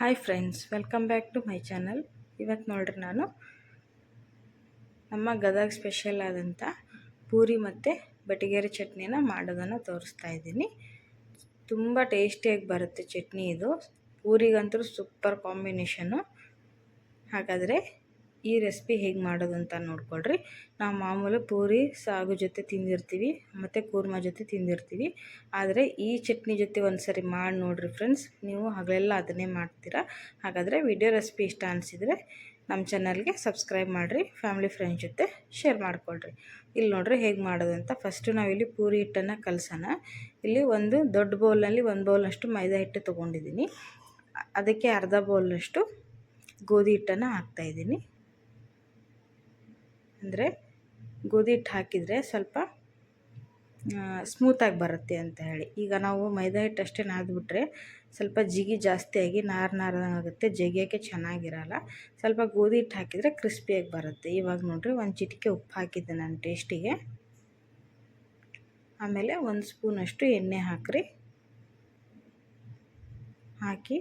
Hi friends, welcome back to my channel. ಇವತ್ತು ನೋಡ್ರಿ ನಾನು ನಮ್ಮ ಗದಗ ಸ್ಪೆಷಲ್ ಆದಂಥ ಪೂರಿ ಮತ್ತು ಬಟಿಗೇರಿ ಚಟ್ನಿನ ಮಾಡೋದನ್ನು ತೋರಿಸ್ತಾ ಇದ್ದೀನಿ. ತುಂಬ ಟೇಸ್ಟಿಯಾಗಿ ಬರುತ್ತೆ ಚಟ್ನಿ ಇದು. ಪೂರಿಗಂತೂ ಸೂಪರ್ ಕಾಂಬಿನೇಷನ್ನು. ಹಾಗಾದರೆ ಈ ರೆಸಿಪಿ ಹೇಗೆ ಮಾಡೋದು ಅಂತ ನೋಡ್ಕೊಳ್ರಿ. ನಾವು ಮಾಮೂಲು ಪೂರಿ ಸಾಗು ಜೊತೆ ತಿಂದಿರ್ತೀವಿ ಮತ್ತು ಕೂರ್ಮ ಜೊತೆ ತಿಂದಿರ್ತೀವಿ. ಆದರೆ ಈ ಚಟ್ನಿ ಜೊತೆ ಒಂದು ಸರಿ ಮಾಡಿ ನೋಡಿರಿ ಫ್ರೆಂಡ್ಸ್, ನೀವು ಹಗಲೆಲ್ಲ ಅದನ್ನೇ ಮಾಡ್ತೀರಾ. ಹಾಗಾದರೆ ವಿಡಿಯೋ ರೆಸಿಪಿ ಇಷ್ಟ ಅನಿಸಿದರೆ ನಮ್ಮ ಚಾನಲ್ಗೆ ಸಬ್ಸ್ಕ್ರೈಬ್ ಮಾಡಿರಿ, ಫ್ಯಾಮಿಲಿ ಫ್ರೆಂಡ್ಸ್ ಜೊತೆ ಶೇರ್ ಮಾಡಿಕೊಳ್ರಿ. ಇಲ್ಲಿ ನೋಡಿರಿ ಹೇಗೆ ಮಾಡೋದು ಅಂತ. ಫಸ್ಟು ನಾವಿಲ್ಲಿ ಪೂರಿ ಹಿಟ್ಟನ್ನು ಕಲಸೋಣ. ಇಲ್ಲಿ ಒಂದು ದೊಡ್ಡ ಬೌಲ್ನಲ್ಲಿ 1 ಬೌಲ್ನಷ್ಟು ಮೈದಾ ಹಿಟ್ಟು ತೊಗೊಂಡಿದ್ದೀನಿ. ಅದಕ್ಕೆ ಅರ್ಧ ಬೌಲ್ನಷ್ಟು ಗೋಧಿ ಹಿಟ್ಟನ್ನು ಹಾಕ್ತಾಯಿದ್ದೀನಿ. ಅಂದರೆ ಗೋಧಿ ಹಿಟ್ಟು ಹಾಕಿದರೆ ಸ್ವಲ್ಪ ಸ್ಮೂತಾಗಿ ಬರುತ್ತೆ ಅಂತ ಹೇಳಿ. ಈಗ ನಾವು ಮೈದಾ ಹಿಟ್ಟು ಅಷ್ಟೇ ನಾದ್ಬಿಟ್ರೆ ಸ್ವಲ್ಪ ಜಿಗಿ ಜಾಸ್ತಿಯಾಗಿ ನಾರಾಗುತ್ತೆ, ಜಗಿಯೋಕ್ಕೆ ಚೆನ್ನಾಗಿರಲ್ಲ. ಸ್ವಲ್ಪ ಗೋಧಿ ಹಿಟ್ಟು ಹಾಕಿದರೆ ಕ್ರಿಸ್ಪಿಯಾಗಿ ಬರುತ್ತೆ. ಇವಾಗ ನೋಡಿರಿ ಒಂದು ಚಿಟಿಕೆ ಉಪ್ಪು ಹಾಕಿದ್ದೆ ನಾನು ಟೇಸ್ಟಿಗೆ. ಆಮೇಲೆ 1 ಸ್ಪೂನಷ್ಟು ಎಣ್ಣೆ ಹಾಕಿರಿ. ಹಾಕಿ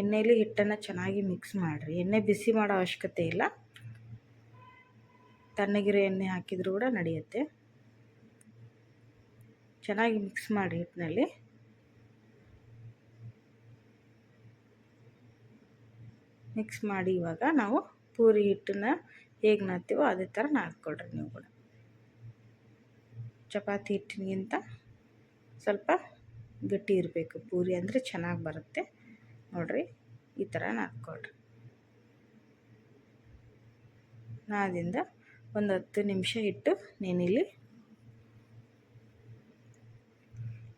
ಎಣ್ಣೆಯಲ್ಲಿ ಹಿಟ್ಟನ್ನು ಚೆನ್ನಾಗಿ ಮಿಕ್ಸ್ ಮಾಡಿರಿ. ಎಣ್ಣೆ ಬಿಸಿ ಮಾಡೋ ಅವಶ್ಯಕತೆ ಇಲ್ಲ, ತಣ್ಣಗಿರೋ ಎಣ್ಣೆ ಹಾಕಿದರೂ ಕೂಡ ನಡೆಯುತ್ತೆ. ಚೆನ್ನಾಗಿ ಮಿಕ್ಸ್ ಮಾಡಿ ಹಿಟ್ಟಿನಲ್ಲಿ. ಮಿಕ್ಸ್ ಮಾಡಿ ಇವಾಗ ನಾವು ಪೂರಿ ಹಿಟ್ಟನ್ನು ಹೇಗೆ ನಾದ್ತೀವೋ ಅದೇ ಥರ ನಾದ್ಕೊಳ್ರಿ. ನೀವು ಕೂಡ ಚಪಾತಿ ಹಿಟ್ಟಿಗಿಂತ ಸ್ವಲ್ಪ ಗಟ್ಟಿ ಇರಬೇಕು ಪೂರಿ, ಅಂದರೆ ಚೆನ್ನಾಗಿ ಬರುತ್ತೆ. ನೋಡಿರಿ ಈ ಥರ ನಾದ್ಕೊಳ್ರಿ. ನಾದಿಂದ ಒಂದು 10 ನಿಮಿಷ ಇಟ್ಟು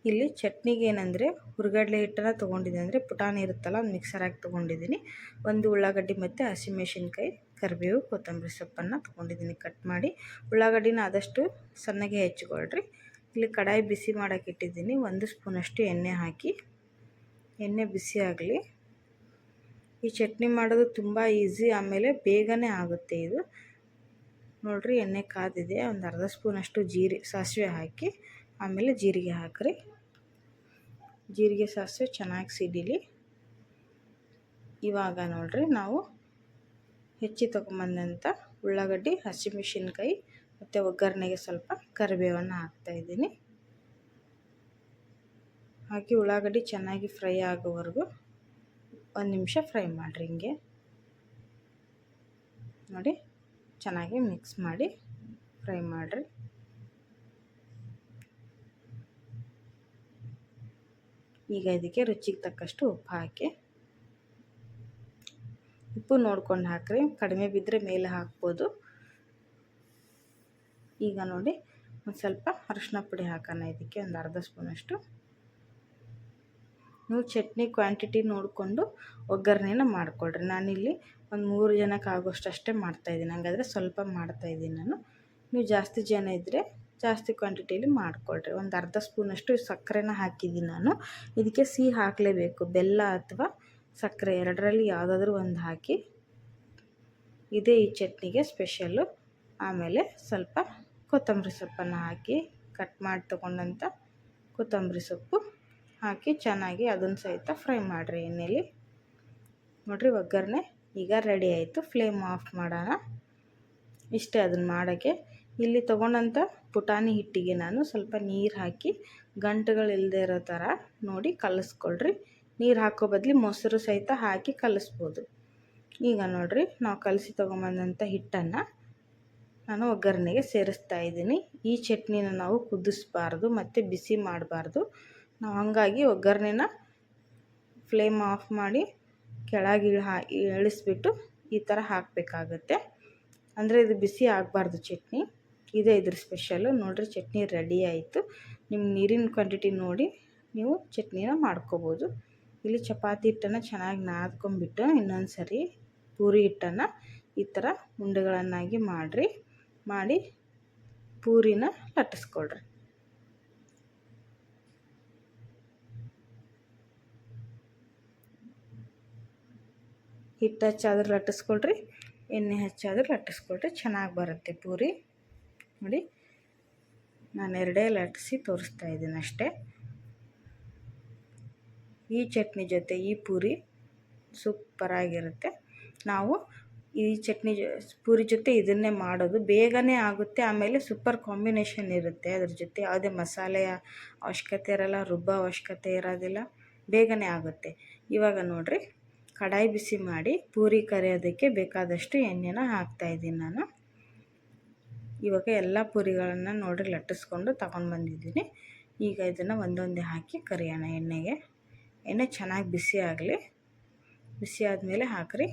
ಇಲ್ಲಿ ಚಟ್ನಿಗೆ ಏನಂದರೆ ಹುರ್ಗಡ್ಲೆ ಹಿಟ್ಟನ್ನು ತೊಗೊಂಡಿದ್ದೀನಿ. ಅಂದರೆ ಪುಟಾಣಿ ಇರುತ್ತಲ್ಲ, ಒಂದು ಮಿಕ್ಸರ್ ಹಾಕಿ ತೊಗೊಂಡಿದ್ದೀನಿ. 1 ಉಳ್ಳಾಗಡ್ಡಿ ಮತ್ತು ಹಸಿಮೆಣಸಿನ್ಕಾಯಿ, ಕರಿಬೇವು, ಕೊತ್ತಂಬರಿ ಸೊಪ್ಪನ್ನು ತೊಗೊಂಡಿದ್ದೀನಿ ಕಟ್ ಮಾಡಿ. ಉಳ್ಳಾಗಡ್ಡಿನ ಆದಷ್ಟು ಸಣ್ಣಗೆ ಹೆಚ್ಚಿಕೊಳ್ರಿ. ಇಲ್ಲಿ ಕಡಾಯಿ ಬಿಸಿ ಮಾಡೋಕೆ ಇಟ್ಟಿದ್ದೀನಿ. 1 ಸ್ಪೂನಷ್ಟು ಎಣ್ಣೆ ಹಾಕಿ, ಎಣ್ಣೆ ಬಿಸಿ ಆಗಲಿ. ಈ ಚಟ್ನಿ ಮಾಡೋದು ತುಂಬ ಈಸಿ, ಆಮೇಲೆ ಬೇಗನೆ ಆಗುತ್ತೆ ಇದು. ನೋಡಿರಿ ಎಣ್ಣೆ ಕಾದಿದೆ. ಒಂದು ಅರ್ಧ ಸ್ಪೂನಷ್ಟು ಸಾಸಿವೆ ಹಾಕಿ, ಆಮೇಲೆ ಜೀರಿಗೆ ಹಾಕಿರಿ. ಜೀರಿಗೆ ಸಾಸಿವೆ ಚೆನ್ನಾಗಿ ಸಿಡಿಲಿ. ಇವಾಗ ನೋಡಿರಿ ನಾವು ಹೆಚ್ಚಿ ತೊಗೊಂಬಂದಂಥ ಉಳ್ಳಾಗಡ್ಡಿ, ಹಸಿಮೆಣಸಿನ್ಕಾಯಿ ಮತ್ತು ಒಗ್ಗರಣೆಗೆ ಸ್ವಲ್ಪ ಕರಿಬೇವನ್ನು ಹಾಕ್ತಾಯಿದ್ದೀನಿ. ಹಾಕಿ ಉಳ್ಳಾಗಡ್ಡಿ ಚೆನ್ನಾಗಿ ಫ್ರೈ ಆಗೋವರೆಗೂ 1 ನಿಮಿಷ ಫ್ರೈ ಮಾಡಿರಿ. ಹಿಂಗೆ ನೋಡಿ ಚೆನ್ನಾಗಿ ಮಿಕ್ಸ್ ಮಾಡಿ ಫ್ರೈ ಮಾಡಿರಿ. ಈಗ ಇದಕ್ಕೆ ರುಚಿಗೆ ತಕ್ಕಷ್ಟು ಉಪ್ಪು ಹಾಕಿ, ಉಪ್ಪು ನೋಡ್ಕೊಂಡು ಹಾಕಿರಿ. ಕಡಿಮೆ ಬಿದ್ದರೆ ಮೇಲೆ ಹಾಕ್ಬೋದು. ಈಗ ನೋಡಿ ಒಂದು ಸ್ವಲ್ಪ ಅರಿಶಿನ ಪುಡಿ ಹಾಕೋಣ ಇದಕ್ಕೆ, ಒಂದು ಅರ್ಧ ಸ್ಪೂನಷ್ಟು. ನೀವು ಚಟ್ನಿ ಕ್ವಾಂಟಿಟಿ ನೋಡಿಕೊಂಡು ಒಗ್ಗರಣೆನ ಮಾಡಿಕೊಳ್ರಿ. ನಾನಿಲ್ಲಿ ಒಂದು 3 ಜನಕ್ಕೆ ಆಗೋಷ್ಟು ಅಷ್ಟೇ ಮಾಡ್ತಾಯಿದ್ದೀನಿ. ಹಾಗಾದರೆ ಸ್ವಲ್ಪ ಮಾಡ್ತಾಯಿದ್ದೀನಿ ನಾನು. ನೀವು ಜಾಸ್ತಿ ಜನ ಇದ್ದರೆ ಜಾಸ್ತಿ ಕ್ವಾಂಟಿಟಿಯಲ್ಲಿ ಮಾಡಿಕೊಳ್ರಿ. ಒಂದು ಅರ್ಧ ಸ್ಪೂನಷ್ಟು ಸಕ್ಕರೆನ ಹಾಕಿದ್ದೀನಿ ನಾನು. ಇದಕ್ಕೆ ಸಿಹಿ ಹಾಕಲೇಬೇಕು, ಬೆಲ್ಲ ಅಥವಾ ಸಕ್ಕರೆ ಎರಡರಲ್ಲಿ ಯಾವುದಾದ್ರೂ ಒಂದು ಹಾಕಿ. ಇದೇ ಈ ಚಟ್ನಿಗೆ ಸ್ಪೆಷಲ್ಲು. ಆಮೇಲೆ ಸ್ವಲ್ಪ ಕೊತ್ತಂಬರಿ ಸೊಪ್ಪನ್ನು ಹಾಕಿ, ಕಟ್ ಮಾಡಿ ತೊಗೊಂಡಂಥ ಕೊತ್ತಂಬರಿ ಸೊಪ್ಪು ಹಾಕಿ ಚೆನ್ನಾಗಿ ಅದನ್ನು ಸಹಿತ ಫ್ರೈ ಮಾಡಿರಿ ಎಣ್ಣೆಯಲ್ಲಿ. ನೋಡಿರಿ ಒಗ್ಗರಣೆ ಈಗ ರೆಡಿ ಆಯಿತು. ಫ್ಲೇಮ್ ಆಫ್ ಮಾಡೋಣ. ಇಷ್ಟೇ ಅದನ್ನು ಮಾಡೋಕ್ಕೆ. ಇಲ್ಲಿ ತೊಗೊಂಡಂಥ ಪುಟಾಣಿ ಹಿಟ್ಟಿಗೆ ನಾನು ಸ್ವಲ್ಪ ನೀರು ಹಾಕಿ ಗಂಟುಗಳಿಲ್ಲದೆ ಇರೋ ಥರ ನೋಡಿ ಕಲಿಸ್ಕೊಳ್ರಿ. ನೀರು ಹಾಕೋ ಬದಲು ಮೊಸರು ಸಹಿತ ಹಾಕಿ ಕಲಿಸ್ಬೋದು. ಈಗ ನೋಡಿರಿ ನಾವು ಕಲಸಿ ತೊಗೊಂಬಂದಂಥ ಹಿಟ್ಟನ್ನು ನಾನು ಒಗ್ಗರಣೆಗೆ ಸೇರಿಸ್ತಾ ಇದ್ದೀನಿ. ಈ ಚಟ್ನಿನ ನಾವು ಕುದಿಸ್ಬಾರ್ದು ಮತ್ತು ಬಿಸಿ ಮಾಡಬಾರ್ದು. ನಾವು ಹಾಗಾಗಿ ಒಗ್ಗರಣೆನ ಫ್ಲೇಮ್ ಆಫ್ ಮಾಡಿ ಕೆಳಗೆ ಇಳಿಸ್ಬಿಟ್ಟು ಈ ಥರ ಹಾಕಬೇಕಾಗತ್ತೆ. ಅಂದರೆ ಇದು ಬಿಸಿ ಆಗಬಾರ್ದು ಚಟ್ನಿ. ಇದೇ ಇದ್ರ ಸ್ಪೆಷಲ್ಲು. ನೋಡಿರಿ ಚಟ್ನಿ ರೆಡಿ ಆಯಿತು. ನಿಮ್ಮ ನೀರಿನ ಕ್ವಾಂಟಿಟಿ ನೋಡಿ ನೀವು ಚಟ್ನಿನ ಮಾಡ್ಕೋಬೋದು. ಇಲ್ಲಿ ಚಪಾತಿ ಹಿಟ್ಟನ್ನು ಚೆನ್ನಾಗಿ ನಾದ್ಕೊಂಬಿಟ್ಟು ಇನ್ನೊಂದು ಸರಿ ಪೂರಿ ಹಿಟ್ಟನ್ನು ಈ ಥರ ಉಂಡೆಗಳನ್ನಾಗಿ ಮಾಡಿ ಪೂರಿನ ಲಟ್ಟಿಸ್ಕೊಳ್ರಿ. ಹಿಟ್ಟು ಹಚ್ಚಾದ್ರೆ ಲಟ್ಟಿಸ್ಕೊಳ್ರಿ, ಎಣ್ಣೆ ಹಚ್ಚಾದ್ರೆ ಲಟ್ಟಿಸ್ಕೊಳ್ರಿ, ಚೆನ್ನಾಗಿ ಬರುತ್ತೆ ಪೂರಿ. ನೋಡಿ ನಾನು 2 ಲಟ್ಟಿಸಿ ತೋರಿಸ್ತಾ ಇದ್ದೀನಿ ಅಷ್ಟೇ. ಈ ಚಟ್ನಿ ಜೊತೆ ಈ ಪೂರಿ ಸೂಪರಾಗಿರುತ್ತೆ. ನಾವು ಈ ಚಟ್ನಿ ಪೂರಿ ಜೊತೆ ಇದನ್ನೇ ಮಾಡೋದು, ಬೇಗನೆ ಆಗುತ್ತೆ. ಆಮೇಲೆ ಸೂಪರ್ ಕಾಂಬಿನೇಷನ್ ಇರುತ್ತೆ. ಅದ್ರ ಜೊತೆ ಯಾವುದೇ ಮಸಾಲೆಯ ಅವಶ್ಯಕತೆ ಇರೋಲ್ಲ, ರುಬ್ಬೋ ಅವಶ್ಯಕತೆ ಇರೋದಿಲ್ಲ, ಬೇಗನೆ ಆಗುತ್ತೆ. ಇವಾಗ ನೋಡಿರಿ, ಕಡಾಯಿ ಬಿಸಿ ಮಾಡಿ ಪೂರಿ ಕರಿಯೋದಕ್ಕೆ ಬೇಕಾದಷ್ಟು ಎಣ್ಣೆನ ಹಾಕ್ತಾಯಿದ್ದೀನಿ ನಾನು. ಇವಾಗ ಎಲ್ಲ ಪೂರಿಗಳನ್ನು ನೋಡಿರಿ ಲಟ್ಟಿಸ್ಕೊಂಡು ತಗೊಂಡು ಬಂದಿದ್ದೀನಿ. ಈಗ ಇದನ್ನು ಒಂದೊಂದೇ ಹಾಕಿ ಕರಿಯೋಣ ಎಣ್ಣೆಗೆ. ಎಣ್ಣೆ ಚೆನ್ನಾಗಿ ಬಿಸಿ ಆಗಲಿ. ಬಿಸಿ ಆದಮೇಲೆ ಹಾಕಿರಿ,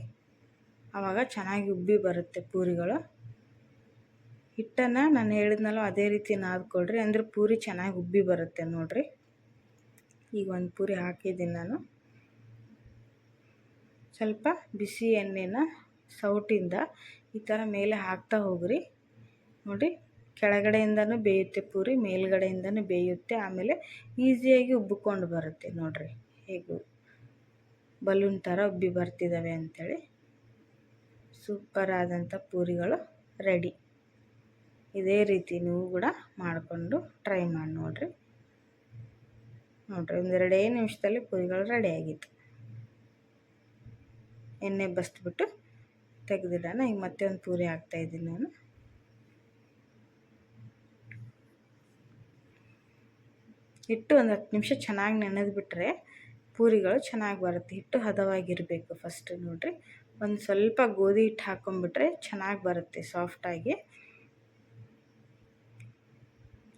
ಆವಾಗ ಚೆನ್ನಾಗಿ ಉಬ್ಬಿ ಬರುತ್ತೆ ಪೂರಿಗಳು. ಹಿಟ್ಟನ್ನು ನಾನು ಹೇಳಿದ್ನಲ್ಲ ಅದೇ ರೀತಿ ನಾದ್ಕೊಳ್ರಿ, ಅಂದರೆ ಪೂರಿ ಚೆನ್ನಾಗಿ ಉಬ್ಬಿ ಬರುತ್ತೆ ನೋಡಿರಿ. ಈಗ ಒಂದು ಪೂರಿ ಹಾಕಿದ್ದೀನಿ ನಾನು. ಸ್ವಲ್ಪ ಬಿಸಿ ಎಣ್ಣೆನ ಸೌಟಿಂದ ಈ ಥರ ಮೇಲೆ ಹಾಕ್ತಾ ಹೋಗ್ರಿ. ನೋಡಿ, ಕೆಳಗಡೆಯಿಂದನೂ ಬೇಯುತ್ತೆ ಪೂರಿ, ಮೇಲ್ಗಡೆಯಿಂದನೂ ಬೇಯುತ್ತೆ. ಆಮೇಲೆ ಈಸಿಯಾಗಿ ಉಬ್ಬಿಕೊಂಡು ಬರುತ್ತೆ ನೋಡಿರಿ, ಹೇಗೂ ಬಲೂನ್ ಥರ ಉಬ್ಬಿ ಬರ್ತಿದ್ದಾವೆ ಅಂಥೇಳಿ. ಸೂಪರ್ ಆದಂಥ ಪೂರಿಗಳು ರೆಡಿ. ಇದೇ ರೀತಿ ನೀವು ಕೂಡ ಮಾಡಿಕೊಂಡು ಟ್ರೈ ಮಾಡಿ ನೋಡಿರಿ. ನೋಡಿರಿ, ಒಂದೆರಡೇ ನಿಮಿಷದಲ್ಲಿ ಪೂರಿಗಳು ರೆಡಿಯಾಗಿತ್ತು. ಎಣ್ಣೆ ಬಸ್ಬಿಟ್ಟು ತೆಗೆದಿಡೋಣ. ಈಗ ಮತ್ತೆ ಒಂದು ಪೂರಿ ಹಾಕ್ತಾಯಿದ್ದೀನಿ ನಾನು. ಹಿಟ್ಟು ಒಂದು 10 ನಿಮಿಷ ಚೆನ್ನಾಗಿ ನೆನೆದ್ಬಿಟ್ರೆ ಪೂರಿಗಳು ಚೆನ್ನಾಗಿ ಬರುತ್ತೆ. ಹಿಟ್ಟು ಹದವಾಗಿರಬೇಕು ಫಸ್ಟ್. ನೋಡಿರಿ, ಒಂದು ಸ್ವಲ್ಪ ಗೋಧಿ ಹಿಟ್ಟು ಹಾಕ್ಕೊಂಬಿಟ್ರೆ ಚೆನ್ನಾಗಿ ಬರುತ್ತೆ ಸಾಫ್ಟಾಗಿ.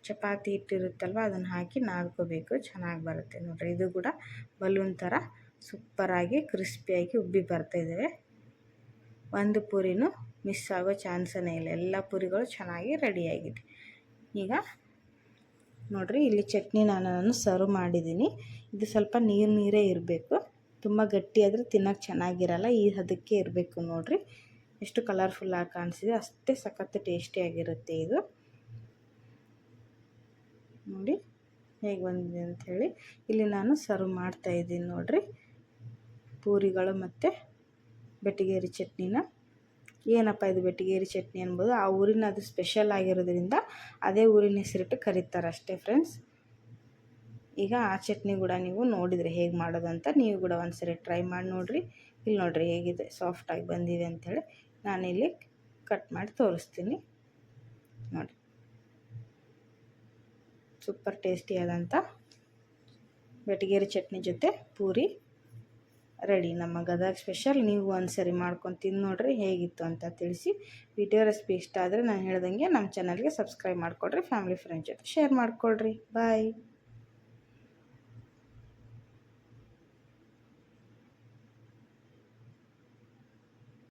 ಚಪಾತಿ ಹಿಟ್ಟಿರುತ್ತಲ್ವ ಅದನ್ನು ಹಾಕಿ ನಾದ್ಕೋಬೇಕು, ಚೆನ್ನಾಗಿ ಬರುತ್ತೆ ನೋಡಿರಿ. ಇದು ಕೂಡ ಬಲೂನ್ ಥರ ಸೂಪರಾಗಿ ಕ್ರಿಸ್ಪಿಯಾಗಿ ಉಬ್ಬಿ ಬರ್ತಾಯಿದ್ದಾವೆ. ಒಂದು ಪೂರಿನೂ ಮಿಸ್ ಆಗೋ ಚಾನ್ಸನೇ ಇಲ್ಲ. ಎಲ್ಲ ಪೂರಿಗಳು ಚೆನ್ನಾಗಿ ರೆಡಿಯಾಗಿದೆ. ಈಗ ನೋಡಿರಿ, ಇಲ್ಲಿ ಚಟ್ನಿ ನಾನು ಸರ್ವ್ ಮಾಡಿದ್ದೀನಿ. ಇದು ಸ್ವಲ್ಪ ನೀರೇ ಇರಬೇಕು, ತುಂಬ ಗಟ್ಟಿಯಾದರೆ ತಿನ್ನೋಕ್ಕೆ ಚೆನ್ನಾಗಿರಲ್ಲ. ಈ ಹದಕ್ಕೆ ಇರಬೇಕು ನೋಡಿರಿ. ಎಷ್ಟು ಕಲರ್ಫುಲ್ಲಾಗಿ ಕಾಣಿಸಿದೆ, ಅಷ್ಟೇ ಸಖತ್ತು ಟೇಸ್ಟಿಯಾಗಿರುತ್ತೆ ಇದು. ನೋಡಿ ಹೇಗೆ ಬಂದಿದೆ ಅಂಥೇಳಿ. ಇಲ್ಲಿ ನಾನು ಸರ್ವ್ ಮಾಡ್ತಾಯಿದ್ದೀನಿ ನೋಡಿರಿ, ಪೂರಿಗಳು ಮತ್ತು ಬೆಟಗೇರಿ ಚಟ್ನಿನ. ಏನಪ್ಪ ಇದು ಬೆಟಗೇರಿ ಚಟ್ನಿ ಅನ್ಬೋದು, ಆ ಊರಿನ ಅದು ಸ್ಪೆಷಲ್ ಆಗಿರೋದ್ರಿಂದ ಅದೇ ಊರಿನ ಹೆಸರಿಟ್ಟು ಕರೀತಾರೆ ಅಷ್ಟೇ ಫ್ರೆಂಡ್ಸ್. ಈಗ ಆ ಚಟ್ನಿ ಕೂಡ ನೀವು ನೋಡಿದರೆ ಹೇಗೆ ಮಾಡೋದು ಅಂತ ನೀವು ಕೂಡ ಒಂದ್ಸರಿ ಟ್ರೈ ಮಾಡಿ ನೋಡಿರಿ. ಇಲ್ಲಿ ನೋಡಿರಿ ಹೇಗಿದೆ, ಸಾಫ್ಟಾಗಿ ಬಂದಿದೆ ಅಂಥೇಳಿ. ನಾನಿಲ್ಲಿ ಕಟ್ ಮಾಡಿ ತೋರಿಸ್ತೀನಿ ನೋಡಿ. ಸೂಪರ್ ಟೇಸ್ಟಿಯಾದಂಥ ಬೆಟಗೇರಿ ಚಟ್ನಿ ಜೊತೆ ಪೂರಿ ರೆಡಿ. ನಮ್ಮ ಗದಗ ಸ್ಪೆಷಲ್. ನೀವು ಒಂದ್ಸರಿ ಮಾಡ್ಕೊಂಡು ತಿಂದು ನೋಡಿರಿ ಹೇಗಿತ್ತು ಅಂತ ತಿಳಿಸಿ. ವಿಡಿಯೋ ರೆಸಿಪಿ ಇಷ್ಟ ಆದರೆ ನಾನು ಹೇಳ್ದಂಗೆ ನಮ್ಮ ಚಾನಲ್ಗೆ ಸಬ್ಸ್ಕ್ರೈಬ್ ಮಾಡಿಕೊಡ್ರಿ, ಫ್ಯಾಮಿಲಿ ಫ್ರೆಂಡ್ಸ್ ಜೊತೆ ಶೇರ್ ಮಾಡಿಕೊಡ್ರಿ. ಬಾಯ್.